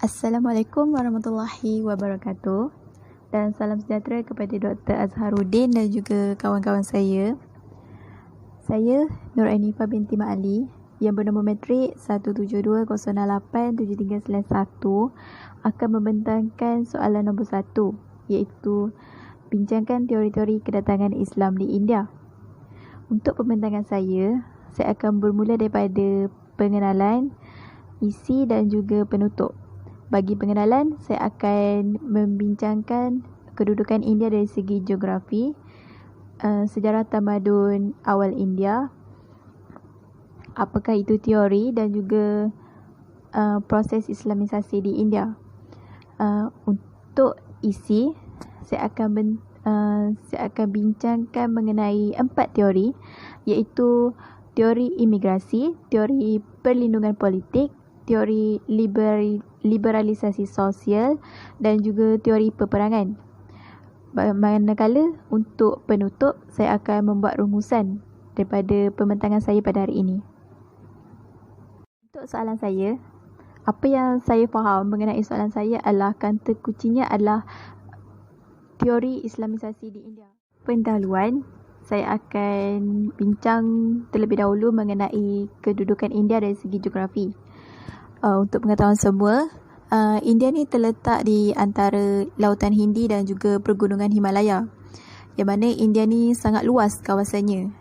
Assalamualaikum warahmatullahi wabarakatuh dan salam sejahtera kepada Dr. Azharuddin dan juga kawan-kawan saya. Saya Nur Anifa binti Ma'ali yang bernama metrik 172087391 akan membentangkan soalan nombor 1 iaitu bincangkan teori-teori kedatangan Islam di India. Untuk pembentangan saya akan bermula daripada pengenalan, isi dan juga penutup. Bagi pengenalan, saya akan membincangkan kedudukan India dari segi geografi, sejarah tamadun awal India, apakah itu teori dan juga proses Islamisasi di India. Untuk isi, saya akan bincangkan mengenai 4 teori, iaitu teori imigrasi, teori perlindungan politik, teori liberalisasi sosial dan juga teori peperangan. Manakala untuk penutup, saya akan membuat rumusan daripada pembentangan saya pada hari ini. Untuk soalan saya, apa yang saya faham mengenai soalan saya adalah kata kuncinya adalah teori Islamisasi di India. Pendahuluan, saya akan bincang terlebih dahulu mengenai kedudukan India dari segi geografi. Untuk pengetahuan semua, India ni terletak di antara Lautan Hindi dan juga Pergunungan Himalaya, yang mana India ni sangat luas kawasannya.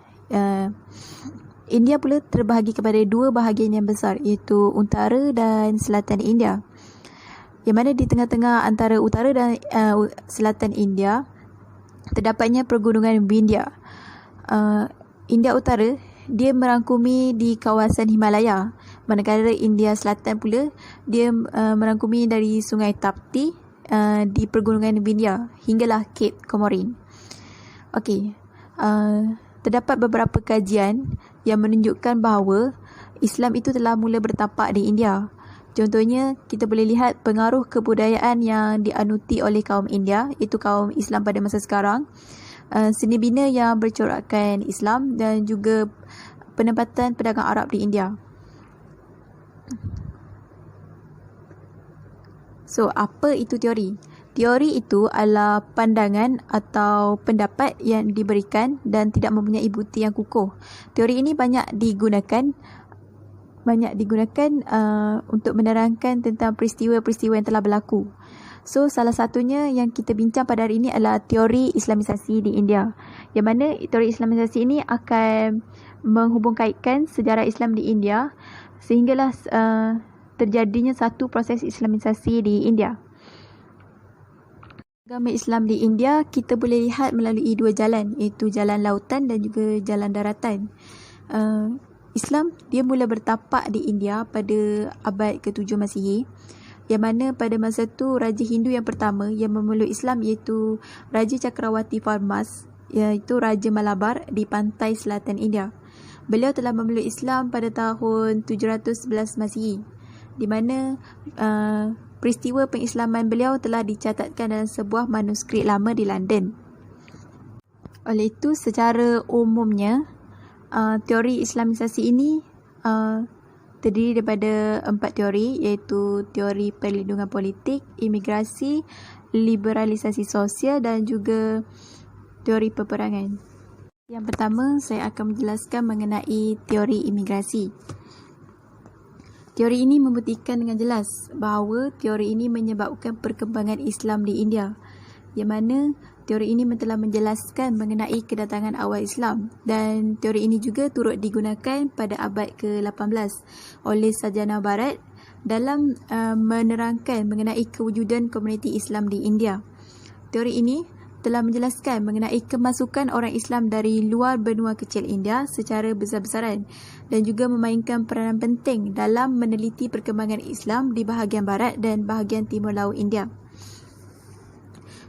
India pula terbahagi kepada 2 bahagian yang besar, iaitu utara dan selatan India, yang mana di tengah-tengah antara utara dan selatan India terdapatnya Pergunungan Vindhya. India Utara dia merangkumi di kawasan Himalaya, manakala India Selatan pula dia merangkumi dari Sungai Tapti di Pergunungan Vindhya hinggalah Cape Comorin. Okey, terdapat beberapa kajian yang menunjukkan bahawa Islam itu telah mula bertapak di India. Contohnya, kita boleh lihat pengaruh kebudayaan yang dianuti oleh kaum India, iaitu kaum Islam pada masa sekarang, seni bina yang bercorakkan Islam dan juga penempatan pedagang Arab di India. So, apa itu teori? Teori itu adalah pandangan atau pendapat yang diberikan dan tidak mempunyai bukti yang kukuh. Teori ini banyak digunakan untuk menerangkan tentang peristiwa-peristiwa yang telah berlaku. So, salah satunya yang kita bincang pada hari ini adalah teori Islamisasi di India, yang mana teori Islamisasi ini akan menghubungkaitkan sejarah Islam di India sehinggalah terjadinya satu proses Islamisasi di India. Agama Islam di India kita boleh lihat melalui 2 jalan, iaitu jalan lautan dan juga jalan daratan. Islam dia mula bertapak di India pada abad ke-7 Masihi, yang mana pada masa tu Raja Hindu yang pertama yang memeluk Islam iaitu Raja Cakrawati Farmas, iaitu Raja Malabar di pantai selatan India. Beliau telah memeluk Islam pada tahun 711 Masihi, di mana peristiwa pengislaman beliau telah dicatatkan dalam sebuah manuskrip lama di London. Oleh itu, secara umumnya teori Islamisasi ini terdiri daripada 4 teori, iaitu teori perlindungan politik, imigrasi, liberalisasi sosial dan juga teori peperangan. Yang pertama, saya akan menjelaskan mengenai teori imigrasi. Teori ini membuktikan dengan jelas bahawa teori ini menyebabkan perkembangan Islam di India, yang mana teori ini telah menjelaskan mengenai kedatangan awal Islam, dan teori ini juga turut digunakan pada abad ke-18 oleh sarjana barat dalam menerangkan mengenai kewujudan komuniti Islam di India. Teori ini telah menjelaskan mengenai kemasukan orang Islam dari luar benua kecil India secara besar-besaran dan juga memainkan peranan penting dalam meneliti perkembangan Islam di bahagian barat dan bahagian timur laut India.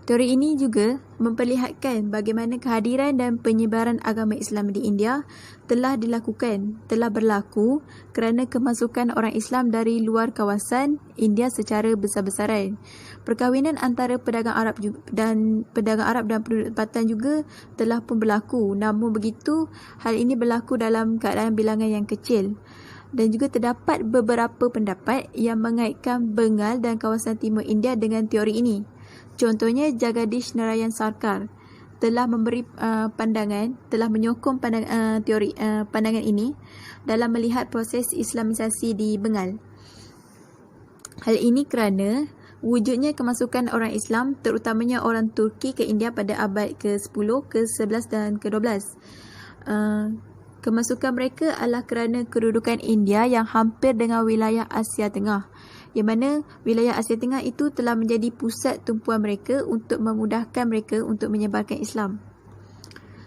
Teori ini juga memperlihatkan bagaimana kehadiran dan penyebaran agama Islam di India telah berlaku kerana kemasukan orang Islam dari luar kawasan India secara besar-besaran. Perkahwinan antara pedagang Arab dan penduduk tempatan juga telah pun berlaku. Namun begitu, hal ini berlaku dalam keadaan bilangan yang kecil. Dan juga terdapat beberapa pendapat yang mengaitkan Bengal dan kawasan timur India dengan teori ini. Contohnya Jagadish Narayan Sarkar telah memberi telah menyokong pandangan ini dalam melihat proses Islamisasi di Bengal. Hal ini kerana wujudnya kemasukan orang Islam, terutamanya orang Turki ke India pada abad ke-10, ke-11 dan ke-12. Kemasukan mereka adalah kerana kedudukan India yang hampir dengan wilayah Asia Tengah, yang mana wilayah Asia Tengah itu telah menjadi pusat tumpuan mereka untuk memudahkan mereka untuk menyebarkan Islam.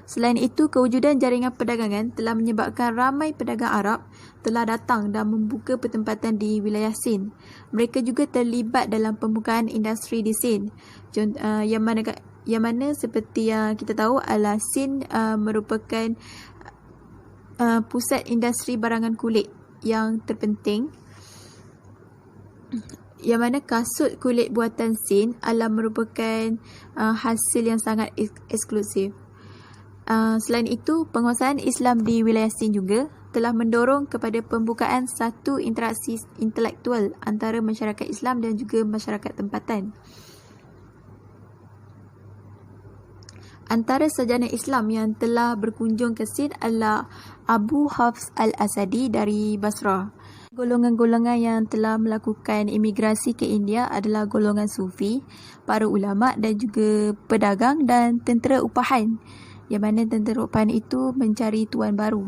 Selain itu, kewujudan jaringan perdagangan telah menyebabkan ramai pedagang Arab telah datang dan membuka pertempatan di wilayah Sind. Mereka juga terlibat dalam pembukaan industri di Sind, yang mana seperti yang kita tahu adalah Sind merupakan pusat industri barangan kulit yang terpenting, yang mana kasut kulit buatan Sind adalah merupakan hasil yang sangat eksklusif. Selain itu, penguasaan Islam di wilayah Sind juga telah mendorong kepada pembukaan satu interaksi intelektual antara masyarakat Islam dan juga masyarakat tempatan. Antara sarjana Islam yang telah berkunjung ke Sind adalah Abu Hafs al-Asadi dari Basrah. Golongan-golongan yang telah melakukan imigrasi ke India adalah golongan sufi, para ulama dan juga pedagang dan tentera upahan, yang mana tentera upahan itu mencari tuan baru.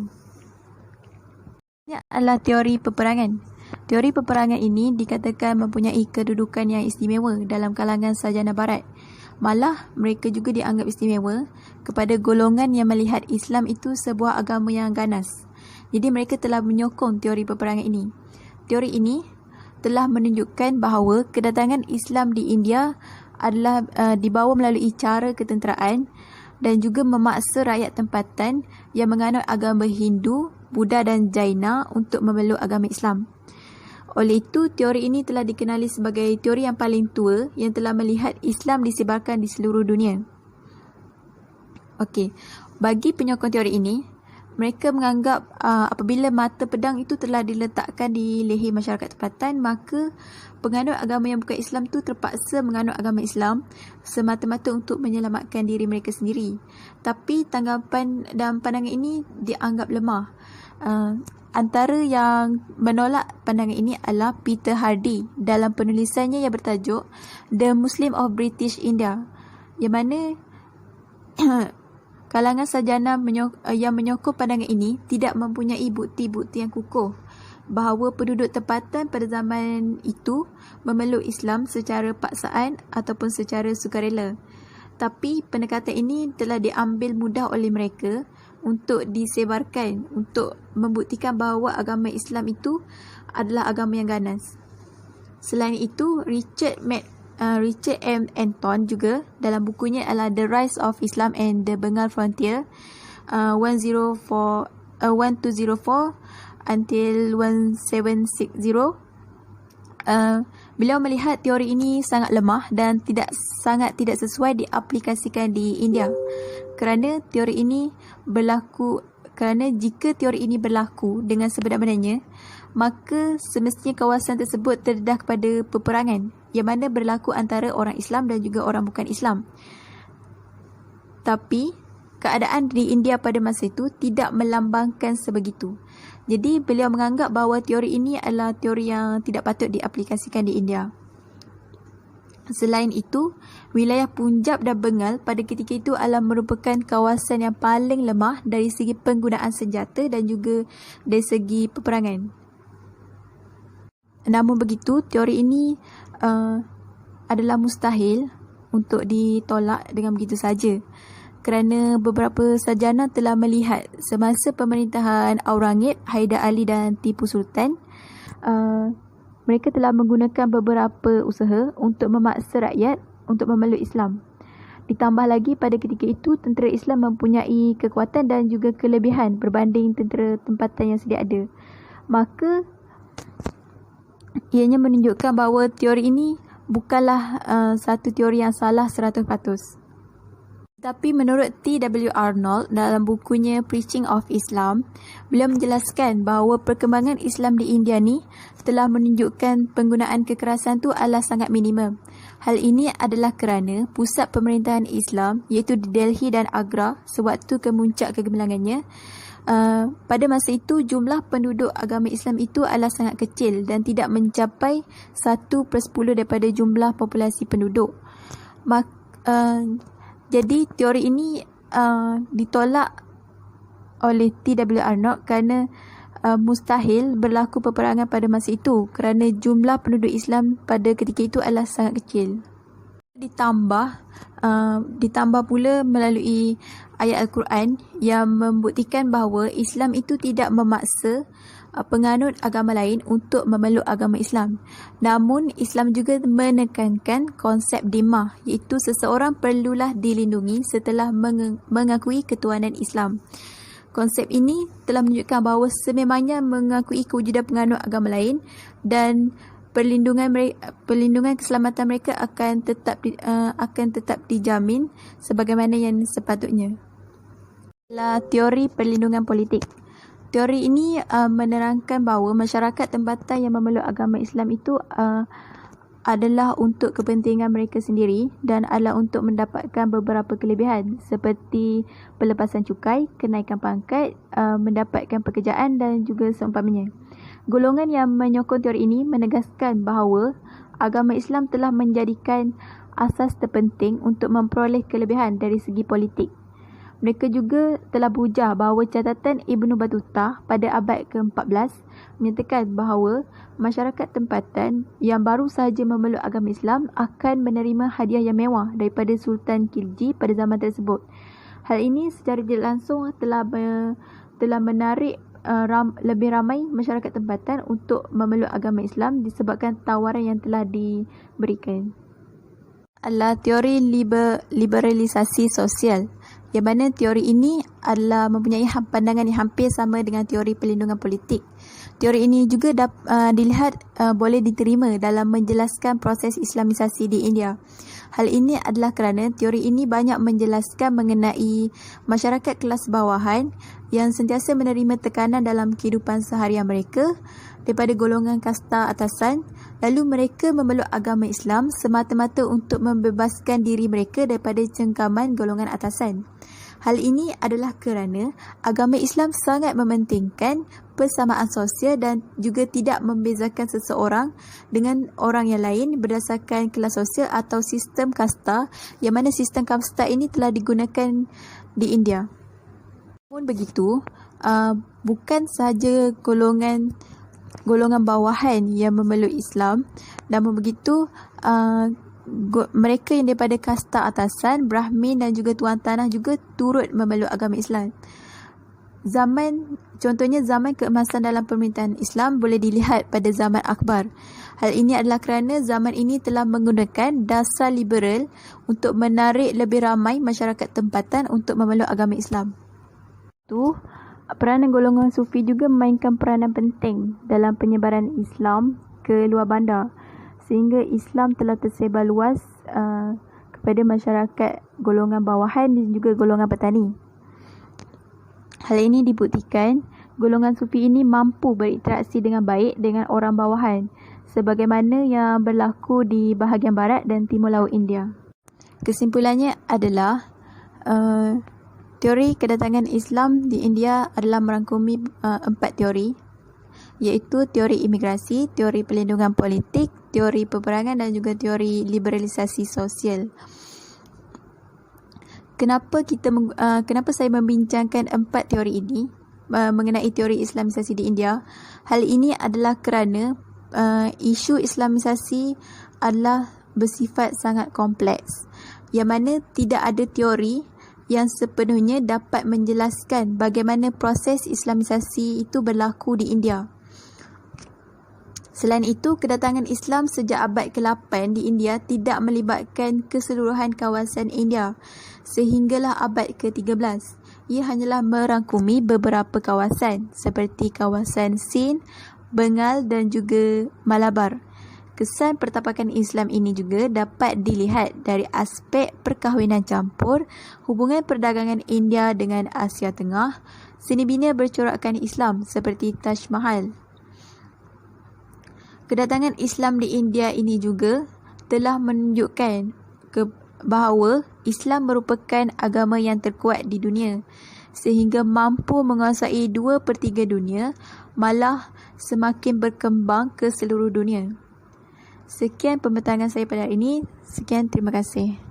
Ini adalah teori peperangan. Teori peperangan ini dikatakan mempunyai kedudukan yang istimewa dalam kalangan sarjana barat. Malah, mereka juga dianggap istimewa kepada golongan yang melihat Islam itu sebuah agama yang ganas. Jadi, mereka telah menyokong teori peperangan ini. Teori ini telah menunjukkan bahawa kedatangan Islam di India adalah dibawa melalui cara ketenteraan dan juga memaksa rakyat tempatan yang menganut agama Hindu, Buddha dan Jaina untuk memeluk agama Islam. Oleh itu, teori ini telah dikenali sebagai teori yang paling tua yang telah melihat Islam disebarkan di seluruh dunia. Okey, bagi penyokong teori ini, mereka menganggap apabila mata pedang itu telah diletakkan di leher masyarakat tempatan, maka penganut agama yang bukan Islam itu terpaksa menganut agama Islam semata-mata untuk menyelamatkan diri mereka sendiri. Tapi tanggapan dan pandangan ini dianggap lemah. Antara yang menolak pandangan ini adalah Peter Hardy dalam penulisannya yang bertajuk The Muslim of British India, yang mana kalangan sarjana yang menyokong pandangan ini tidak mempunyai bukti-bukti yang kukuh bahawa penduduk tempatan pada zaman itu memeluk Islam secara paksaan ataupun secara sukarela. Tapi pendekatan ini telah diambil mudah oleh mereka untuk disebarkan, untuk membuktikan bahawa agama Islam itu adalah agama yang ganas. Selain itu, Richard M. Anton juga dalam bukunya adalah The Rise of Islam and the Bengal Frontier 1204 until 1760, beliau melihat teori ini sangat lemah dan tidak sesuai diaplikasikan di India. Kerana jika teori ini berlaku dengan sebenar-benarnya, maka semestinya kawasan tersebut terdedah kepada peperangan yang mana berlaku antara orang Islam dan juga orang bukan Islam. Tapi keadaan di India pada masa itu tidak melambangkan sebegitu. Jadi beliau menganggap bahawa teori ini adalah teori yang tidak patut diaplikasikan di India. Selain itu, wilayah Punjab dan Bengal pada ketika itu adalah merupakan kawasan yang paling lemah dari segi penggunaan senjata dan juga dari segi peperangan. Namun begitu, teori ini adalah mustahil untuk ditolak dengan begitu saja. Kerana beberapa sarjana telah melihat semasa pemerintahan Aurangzeb, Haidar Ali dan Tipu Sultan, mereka telah menggunakan beberapa usaha untuk memaksa rakyat untuk memeluk Islam. Ditambah lagi pada ketika itu, tentera Islam mempunyai kekuatan dan juga kelebihan berbanding tentera tempatan yang sedia ada. Maka, ianya menunjukkan bahawa teori ini bukanlah satu teori yang salah 100%. Tapi menurut T.W. Arnold dalam bukunya Preaching of Islam, beliau menjelaskan bahawa perkembangan Islam di India ni telah menunjukkan penggunaan kekerasan tu adalah sangat minimum. Hal ini adalah kerana pusat pemerintahan Islam iaitu di Delhi dan Agra sewaktu kemuncak kegemilangannya, pada masa itu jumlah penduduk agama Islam itu adalah sangat kecil dan tidak mencapai 1/10 daripada jumlah populasi penduduk. Jadi teori ini ditolak oleh T.W. Arnold kerana mustahil berlaku peperangan pada masa itu kerana jumlah penduduk Islam pada ketika itu adalah sangat kecil. Ditambah pula melalui ayat Al-Quran yang membuktikan bahawa Islam itu tidak memaksa penganut agama lain untuk memeluk agama Islam. Namun, Islam juga menekankan konsep dhimah, iaitu seseorang perlulah dilindungi setelah mengakui ketuhanan Islam. Konsep ini telah menunjukkan bahawa sememangnya mengakui kewujudan penganut agama lain dan perlindungan keselamatan mereka akan tetap dijamin sebagaimana yang sepatutnya. Teori perlindungan politik. Teori ini menerangkan bahawa masyarakat tempatan yang memeluk agama Islam itu adalah untuk kepentingan mereka sendiri dan adalah untuk mendapatkan beberapa kelebihan seperti pelepasan cukai, kenaikan pangkat, mendapatkan pekerjaan dan juga seumpamanya. Golongan yang menyokong teori ini menegaskan bahawa agama Islam telah menjadikan asas terpenting untuk memperoleh kelebihan dari segi politik. Mereka juga telah berujar bahawa catatan Ibnu Battuta pada abad ke-14 menyatakan bahawa masyarakat tempatan yang baru sahaja memeluk agama Islam akan menerima hadiah yang mewah daripada Sultan Khilji pada zaman tersebut. Hal ini secara tidak langsung telah menarik lebih ramai masyarakat tempatan untuk memeluk agama Islam disebabkan tawaran yang telah diberikan. Adalah teori liberalisasi sosial, yang mana teori ini adalah mempunyai pandangan yang hampir sama dengan teori perlindungan politik. Teori ini juga dilihat boleh diterima dalam menjelaskan proses Islamisasi di India. Hal ini adalah kerana teori ini banyak menjelaskan mengenai masyarakat kelas bawahan yang sentiasa menerima tekanan dalam kehidupan seharian mereka daripada golongan kasta atasan, lalu mereka memeluk agama Islam semata-mata untuk membebaskan diri mereka daripada cengkaman golongan atasan. Hal ini adalah kerana agama Islam sangat mementingkan persamaan sosial dan juga tidak membezakan seseorang dengan orang yang lain berdasarkan kelas sosial atau sistem kasta, yang mana sistem kasta ini telah digunakan di India. Namun begitu, bukan sahaja golongan bawahan yang memeluk Islam, namun begitu mereka yang daripada kasta atasan, Brahmin dan juga tuan tanah juga turut memeluk agama Islam. Contohnya zaman keemasan dalam pemerintahan Islam boleh dilihat pada zaman Akbar. Hal ini adalah kerana zaman ini telah menggunakan dasar liberal untuk menarik lebih ramai masyarakat tempatan untuk memeluk agama Islam. Peranan golongan sufi juga memainkan peranan penting dalam penyebaran Islam ke luar bandar, sehingga Islam telah tersebar luas kepada masyarakat golongan bawahan dan juga golongan petani. Hal ini dibuktikan golongan sufi ini mampu berinteraksi dengan baik dengan orang bawahan, sebagaimana yang berlaku di bahagian barat dan timur laut India. Kesimpulannya adalah teori kedatangan Islam di India adalah merangkumi 4 teori, iaitu teori imigrasi, teori perlindungan politik, teori peperangan dan juga teori liberalisasi sosial. Kenapa saya membincangkan 4 teori ini mengenai teori Islamisasi di India? Hal ini adalah kerana isu Islamisasi adalah bersifat sangat kompleks, yang mana tidak ada teori yang sepenuhnya dapat menjelaskan bagaimana proses Islamisasi itu berlaku di India. Selain itu, kedatangan Islam sejak abad ke-8 di India tidak melibatkan keseluruhan kawasan India sehinggalah abad ke-13. Ia hanyalah merangkumi beberapa kawasan seperti kawasan Sind, Bengal dan juga Malabar. Kesan pertapakan Islam ini juga dapat dilihat dari aspek perkahwinan campur, hubungan perdagangan India dengan Asia Tengah, seni bina bercorakkan Islam seperti Taj Mahal. Kedatangan Islam di India ini juga telah menunjukkan bahawa Islam merupakan agama yang terkuat di dunia, sehingga mampu menguasai 2/3 dunia, malah semakin berkembang ke seluruh dunia. Sekian pembentangan saya pada hari ini. Sekian, terima kasih.